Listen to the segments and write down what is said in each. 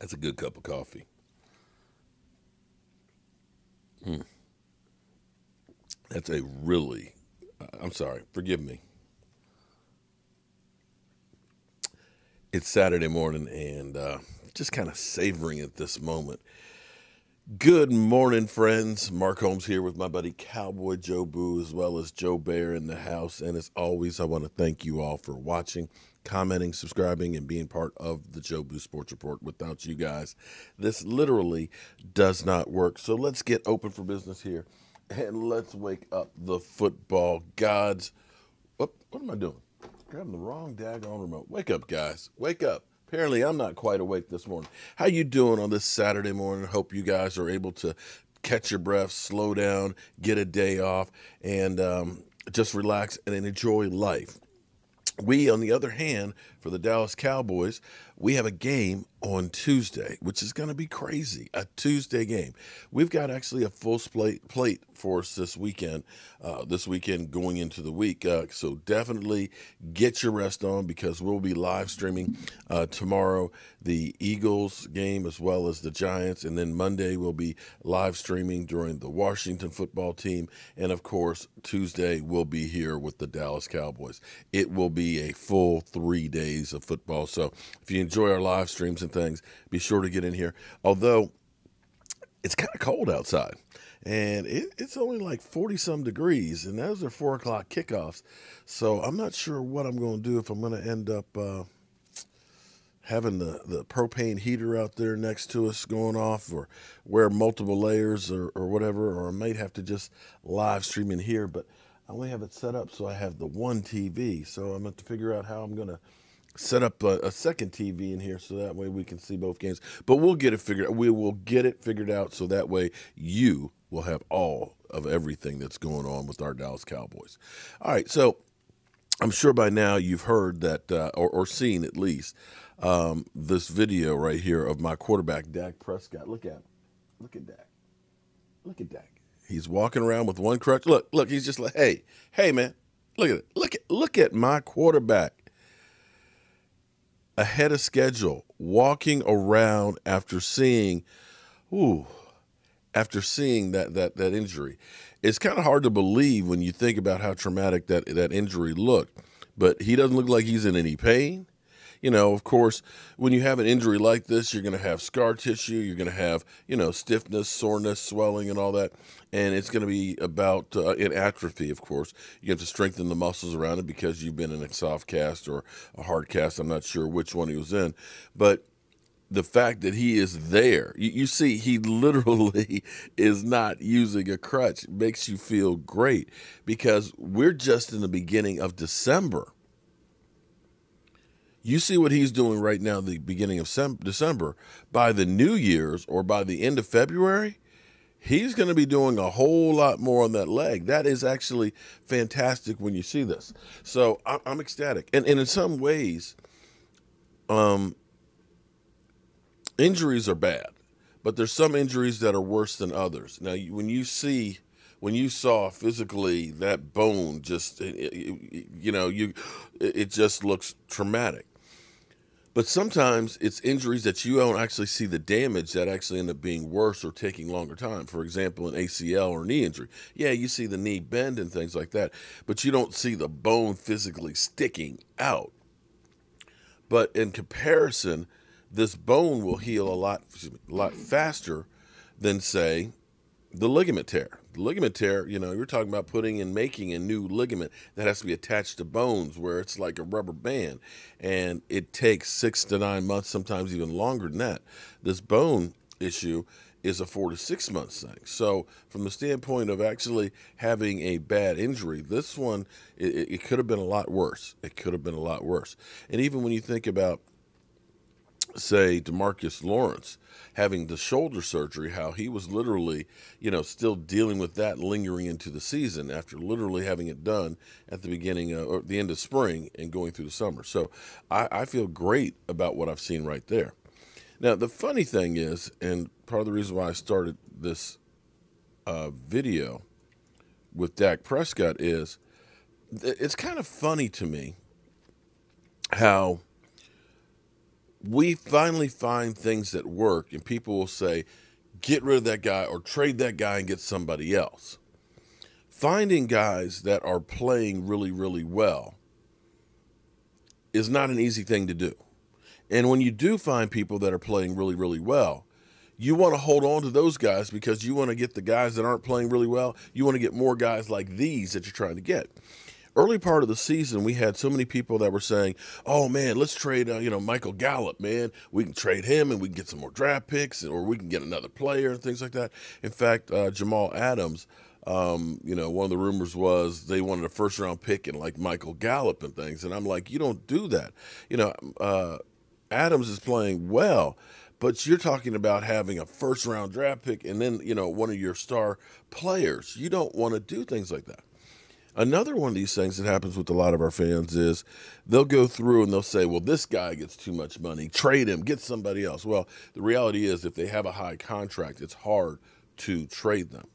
That's a good cup of coffee. Mm, that's a really, I'm sorry, forgive me. It's Saturday morning and just kind of savoring at this moment. Good morning, friends. Mark Holmes here with my buddy Cowboy Joe Boo, as well as Joe Bear in the house. And as always, I want to thank you all for watching, commenting, subscribing, and being part of the Joe Boo Sports Report. Without you guys, this literally does not work. So let's get open for business here and let's wake up the football gods. What am I doing? Grabbing the wrong daggone remote. Wake up, guys. Wake up. Apparently, I'm not quite awake this morning. How you doing on this Saturday morning? Hope you guys are able to catch your breath, slow down, get a day off, and just relax and enjoy life. We, on the other hand, for the Dallas Cowboys, we have a game on Tuesday, which is going to be crazy. A Tuesday game. We've got actually a full plate for us this weekend. Going into the week. So definitely get your rest on because we'll be live streaming tomorrow the Eagles game as well as the Giants, and then Monday we'll be live streaming during the Washington football team, and of course Tuesday we'll be here with the Dallas Cowboys. It will be a full 3 days of football. So if you enjoy our live streams and things, be sure to get in here. Although it's kind of cold outside, and it's only like 40-some degrees, and those are 4 o'clock kickoffs. So I'm not sure what I'm going to do, if I'm going to end up having the propane heater out there next to us going off, or wear multiple layers or whatever, or I might have to just live stream in here. But I only have it set up so I have the one TV. So I'm going to have to figure out how I'm going to set up a second TV in here so that way we can see both games. But we'll get it figured out. We will get it figured out so that way you will have all of everything that's going on with our Dallas Cowboys. All right, so I'm sure by now you've heard that or seen at least this video right here of my quarterback, Dak Prescott. Look at him. Look at Dak. Look at Dak. He's walking around with one crutch. Look, he's just like, hey, man, look at it. Look at my quarterback. Ahead of schedule, walking around after seeing that injury. It's kind of hard to believe when you think about how traumatic that injury looked, but he doesn't look like he's in any pain. You know, of course, when you have an injury like this, you're going to have scar tissue, you're going to have, stiffness, soreness, swelling, and all that. And it's going to be about in atrophy, of course. You have to strengthen the muscles around it because you've been in a soft cast or a hard cast. I'm not sure which one he was in. But the fact that he is there, you see, he literally is not using a crutch, makes you feel great because we're just in the beginning of December. You see what he's doing right now, the beginning of December. By the New Year's or by the end of February, he's going to be doing a whole lot more on that leg. That is actually fantastic when you see this. So I'm ecstatic. And in some ways, injuries are bad, but there's some injuries that are worse than others. Now, when you saw physically that bone, it just looks traumatic. But sometimes it's injuries that you don't actually see the damage that actually end up being worse or taking longer time. For example, an ACL or knee injury. Yeah, you see the knee bend and things like that, but you don't see the bone physically sticking out. But in comparison, this bone will heal a lot faster than, say, the ligament tear. The ligament tear, you're talking about putting and making a new ligament that has to be attached to bones where it's like a rubber band. And it takes 6 to 9 months, sometimes even longer than that. This bone issue is a 4 to 6 months thing. So from the standpoint of actually having a bad injury, this one, it could have been a lot worse. It could have been a lot worse. And even when you think about, say, DeMarcus Lawrence having the shoulder surgery, how he was literally, still dealing with that lingering into the season after literally having it done at the beginning or the end of spring and going through the summer. So I feel great about what I've seen right there. Now, the funny thing is, and part of the reason why I started this video with Dak Prescott is it's kind of funny to me how we finally find things that work, and people will say, get rid of that guy or trade that guy and get somebody else. Finding guys that are playing really, really well is not an easy thing to do. And when you do find people that are playing really, really well, you want to hold on to those guys because you want to get the guys that aren't playing really well. You want to get more guys like these that you're trying to get. Early part of the season, we had so many people that were saying, "Oh man, let's trade, Michael Gallup. Man, we can trade him, and we can get some more draft picks, or we can get another player and things like that." In fact, Jamal Adams, one of the rumors was they wanted a first-round pick and like Michael Gallup and things, and I'm like, you don't do that. Adams is playing well, but you're talking about having a first-round draft pick and then one of your star players. You don't want to do things like that. Another one of these things that happens with a lot of our fans is they'll go through and they'll say, well, this guy gets too much money, trade him, get somebody else. Well, the reality is if they have a high contract, it's hard to trade them.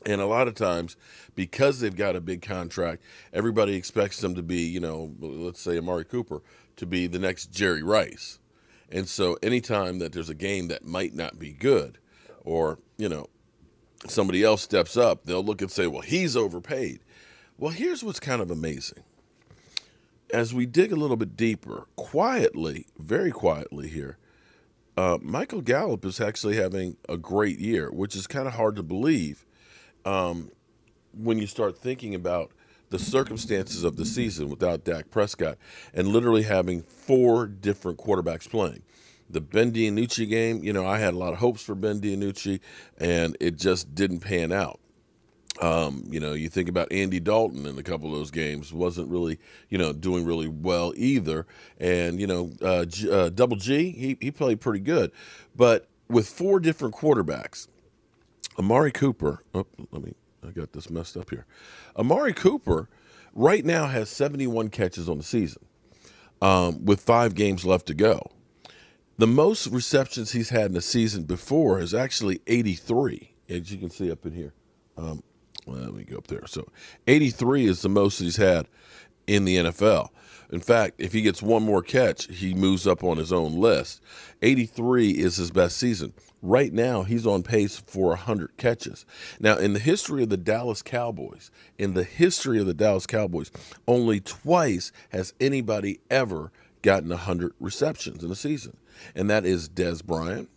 And a lot of times, because they've got a big contract, everybody expects them to be, let's say Amari Cooper, to be the next Jerry Rice. And so anytime that there's a game that might not be good or, somebody else steps up, they'll look and say, well, he's overpaid. Well, here's what's kind of amazing. As we dig a little bit deeper, quietly, very quietly here, Michael Gallup is actually having a great year, which is kind of hard to believe when you start thinking about the circumstances of the season without Dak Prescott and literally having 4 different quarterbacks playing. The Ben DiNucci game, I had a lot of hopes for Ben DiNucci, and it just didn't pan out. You think about Andy Dalton in a couple of those games, wasn't really, doing really well either. And, Double G, he played pretty good. But with 4 different quarterbacks, Amari Cooper, I got this messed up here. Amari Cooper right now has 71 catches on the season with 5 games left to go. The most receptions he's had in a season before is actually 83, as you can see up in here. Let me go up there. So 83 is the most that he's had in the NFL. In fact, if he gets one more catch, he moves up on his own list. 83 is his best season. Right now, he's on pace for 100 catches. Now, in the history of the Dallas Cowboys, only twice has anybody ever gotten 100 receptions in a season. And that is Dez Bryant,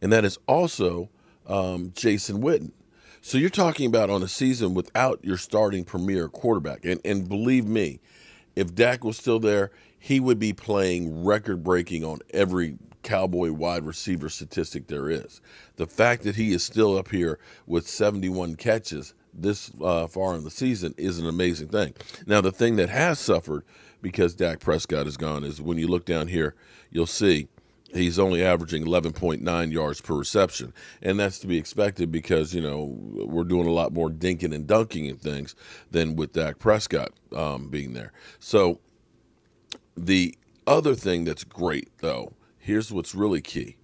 and that is also Jason Witten. So you're talking about on a season without your starting premier quarterback. And believe me, if Dak was still there, he would be playing record-breaking on every Cowboy wide receiver statistic there is. The fact that he is still up here with 71 catches this far in the season is an amazing thing. Now, the thing that has suffered because Dak Prescott is gone is when you look down here, you'll see he's only averaging 11.9 yards per reception. And that's to be expected because, we're doing a lot more dinking and dunking and things than with Dak Prescott being there. So the other thing that's great, though, here's what's really key.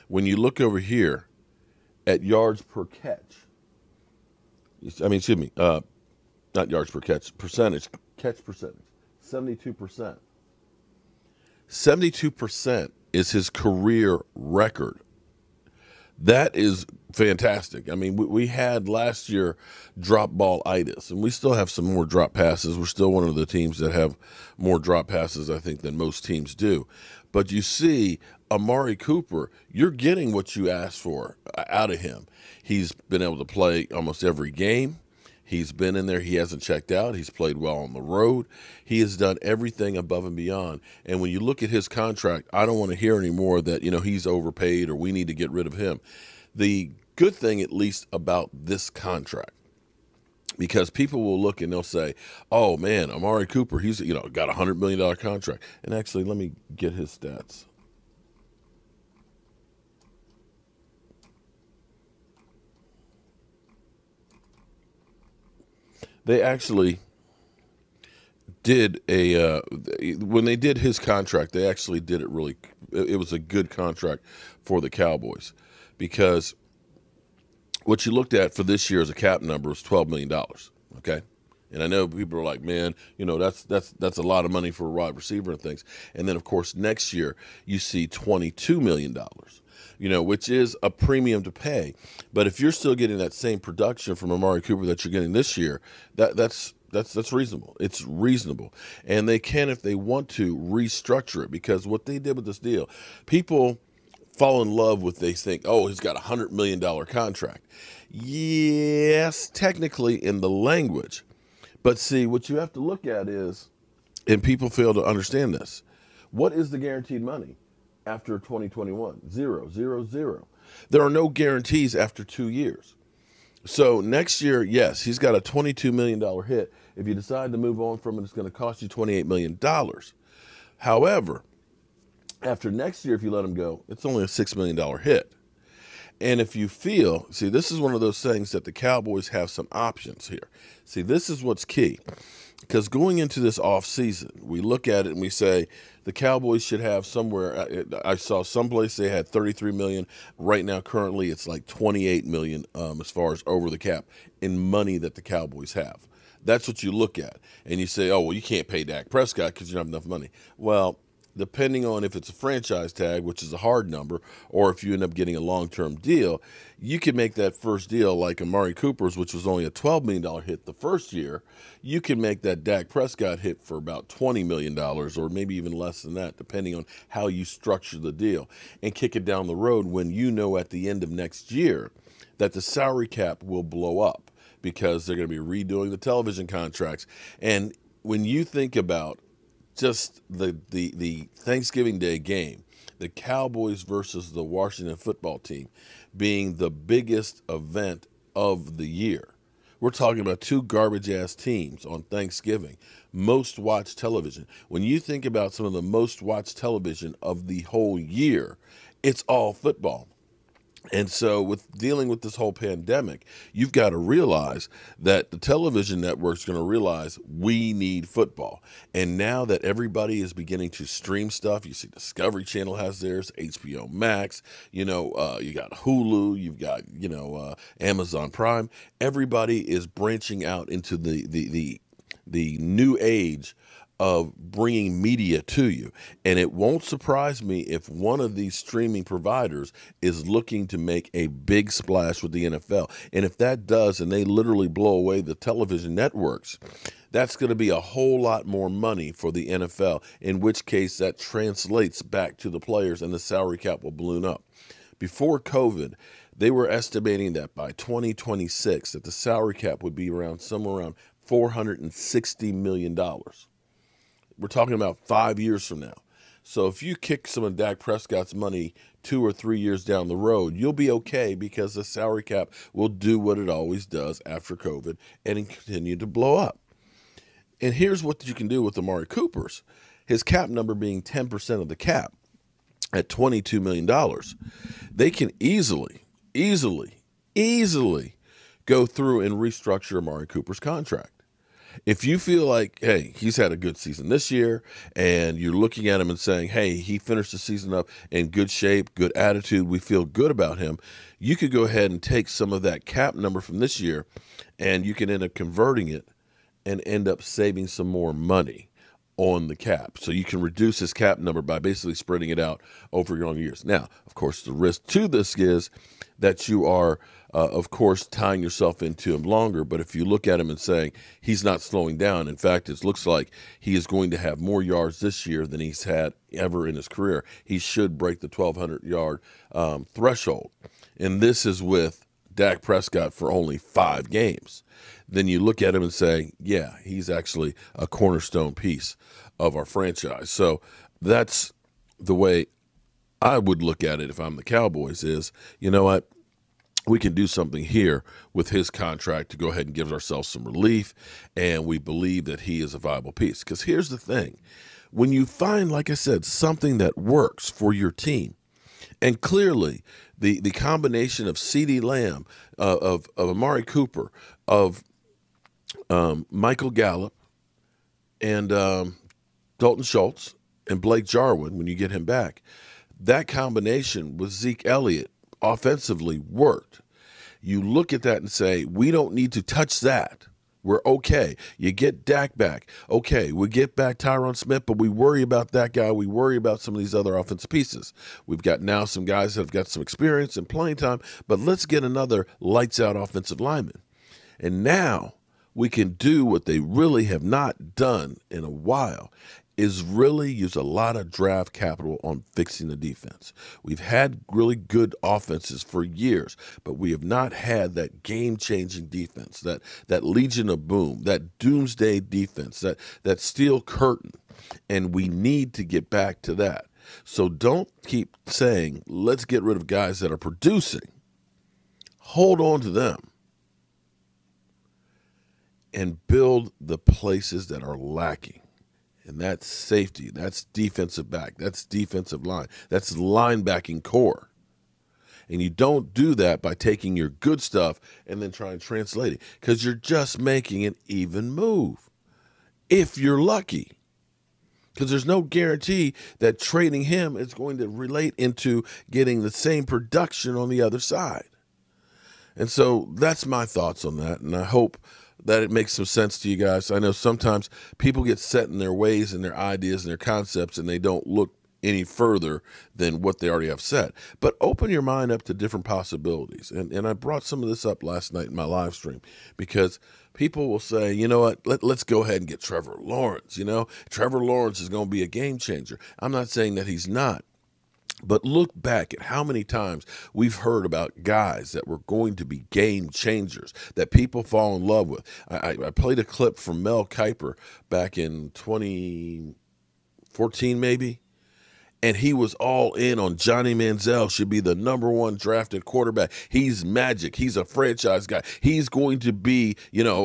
When you look over here at yards per catch, not yards per catch, catch percentage, 72%. 72% is his career record. That is fantastic. I mean, we had last year drop ball itis, and we still have some more drop passes. We're still one of the teams that have more drop passes, I think, than most teams do. But you see, Amari Cooper, you're getting what you asked for out of him. He's been able to play almost every game. He's been in there. He hasn't checked out. He's played well on the road. He has done everything above and beyond. And when you look at his contract, I don't want to hear anymore that, he's overpaid or we need to get rid of him. The good thing, at least, about this contract, because people will look and they'll say, oh, man, Amari Cooper, he's, got a $100 million contract. And actually, let me get his stats. They actually did when they did his contract, they actually did it was a good contract for the Cowboys because what you looked at for this year as a cap number was $12 million, okay? And I know people are like, man, that's a lot of money for a wide receiver and things. And then, of course, next year you see $22 million, which is a premium to pay. But if you're still getting that same production from Amari Cooper that you're getting this year, that's reasonable. It's reasonable. And they can, if they want to, restructure it, because what they did with this deal, people fall in love with, they think, oh, he's got a $100 million contract. Yes, technically in the language. But see, what you have to look at is, and people fail to understand this, what is the guaranteed money after 2021? Zero, zero, zero. There are no guarantees after 2 years. So next year, yes, he's got a $22 million hit. If you decide to move on from it, it's going to cost you $28 million. However, after next year, if you let him go, it's only a $6 million hit. And if you feel, see, this is one of those things that the Cowboys have some options here. See, this is what's key. Because going into this offseason, we look at it and we say the Cowboys should have somewhere. I saw someplace they had $33 million. Right now, currently, it's like $28 million as far as over the cap in money that the Cowboys have. That's what you look at. And you say, oh, well, you can't pay Dak Prescott because you don't have enough money. Well, depending on if it's a franchise tag, which is a hard number, or if you end up getting a long-term deal, you can make that first deal like Amari Cooper's, which was only a $12 million hit the first year. You can make that Dak Prescott hit for about $20 million, or maybe even less than that, depending on how you structure the deal, and kick it down the road when you know at the end of next year that the salary cap will blow up because they're going to be redoing the television contracts. And when you think about just the Thanksgiving Day game, the Cowboys versus the Washington football team being the biggest event of the year. We're talking about two garbage-ass teams on Thanksgiving. Most watched television. When you think about some of the most watched television of the whole year, it's all football. And so with dealing with this whole pandemic, you've got to realize that the television network's going to realize we need football. And now that everybody is beginning to stream stuff, you see Discovery Channel has theirs, HBO Max, you got Hulu, you've got, Amazon Prime. Everybody is branching out into the new age of bringing media to you. And it won't surprise me if one of these streaming providers is looking to make a big splash with the NFL. And if that does, and they literally blow away the television networks, that's going to be a whole lot more money for the NFL, in which case that translates back to the players and the salary cap will balloon up. Before COVID, they were estimating that by 2026 that the salary cap would be somewhere around $460 million. We're talking about 5 years from now. So if you kick some of Dak Prescott's money 2 or 3 years down the road, you'll be okay, because the salary cap will do what it always does after COVID and continue to blow up. And here's what you can do with Amari Cooper's. His cap number being 10% of the cap at $22 million, they can easily go through and restructure Amari Cooper's contract. If you feel like, hey, he's had a good season this year, and you're looking at him and saying, hey, he finished the season up in good shape, good attitude, we feel good about him, you could go ahead and take some of that cap number from this year, and you can end up converting it and end up saving some more money on the cap. So you can reduce his cap number by basically spreading it out over your own years. Now, of course, the risk to this is that you are, of course, tying yourself into him longer. But if you look at him and saying he's not slowing down, in fact, it looks like he is going to have more yards this year than he's had ever in his career. He should break the 1,200-yard threshold. And this is with Dak Prescott for only 5 games. Then you look at him and say, yeah, he's actually a cornerstone piece of our franchise. So that's the way I would look at it if I'm the Cowboys is, you know what? We can do something here with his contract to go ahead and give ourselves some relief, and we believe that he is a viable piece. Because here's the thing. When you find, like I said, something that works for your team, and clearly the combination of CeeDee Lamb, of Amari Cooper, of Michael Gallup, and Dalton Schultz, and Blake Jarwin, when you get him back, that combination with Zeke Elliott offensively worked. You look at that and say, we don't need to touch that We're okay. You get Dak back. Okay, we get back Tyron Smith, but we worry about that guy. We worry about some of these other offensive pieces. We've got now some guys that have got some experience and playing time, but let's get another lights-out offensive lineman. And now we can do what they really have not done in a while, is really use a lot of draft capital on fixing the defense. We've had really good offenses for years, but we have not had that game-changing defense, that Legion of Boom, that doomsday defense, that steel curtain, and we need to get back to that. So don't keep saying, let's get rid of guys that are producing. Hold on to them and build the places that are lacking. And that's safety, that's defensive back, that's defensive line, that's linebacking core. And you don't do that by taking your good stuff and then trying to translate it, because you're just making an even move, if you're lucky. Because there's no guarantee that trading him is going to relate into getting the same production on the other side. And so that's my thoughts on that, and I hope that it makes some sense to you guys. I know sometimes people get set in their ways and their ideas and their concepts, and they don't look any further than what they already have set. But open your mind up to different possibilities. And I brought some of this up last night in my live stream, because people will say, you know what, let's go ahead and get Trevor Lawrence. Trevor Lawrence is going to be a game changer. I'm not saying that he's not. But look back at how many times we've heard about guys that were going to be game changers, that people fall in love with. I played a clip from Mel Kiper back in 2014 maybe, and he was all in on Johnny Manziel should be the #1 drafted quarterback. He's magic. He's a franchise guy. He's going to be,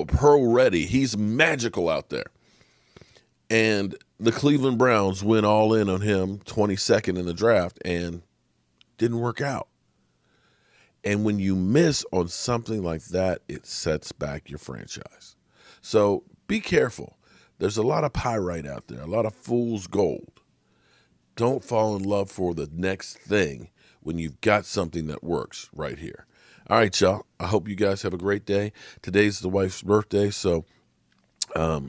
pro ready. He's magical out there. And the Cleveland Browns went all in on him 22nd in the draft and didn't work out. And when you miss on something like that, it sets back your franchise. So be careful. There's a lot of pyrite out there, a lot of fool's gold. Don't fall in love for the next thing when you've got something that works right here. All right, y'all. I hope you guys have a great day. Today's the wife's birthday, so I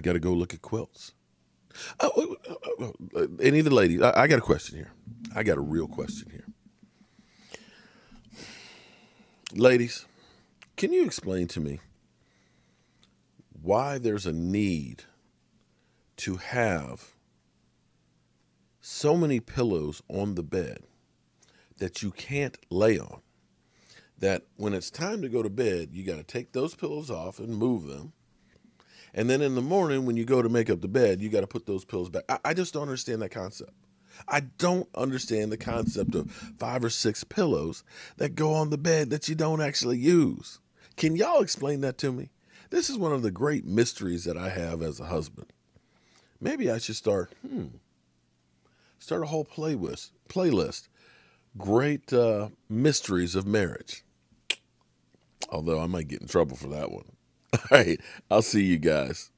got to go look at quilts. Any of the ladies, I got a question here. I got a real question here. Ladies, can you explain to me why there's a need to have so many pillows on the bed that you can't lay on? That when it's time to go to bed, you got to take those pillows off and move them. And then in the morning, when you go to make up the bed, you got to put those pillows back. I just don't understand that concept. I don't understand the concept of 5 or 6 pillows that go on the bed that you don't actually use. Can y'all explain that to me? This is one of the great mysteries that I have as a husband. Maybe I should start a whole playlist. Great mysteries of marriage. Although I might get in trouble for that one. All right, I'll see you guys.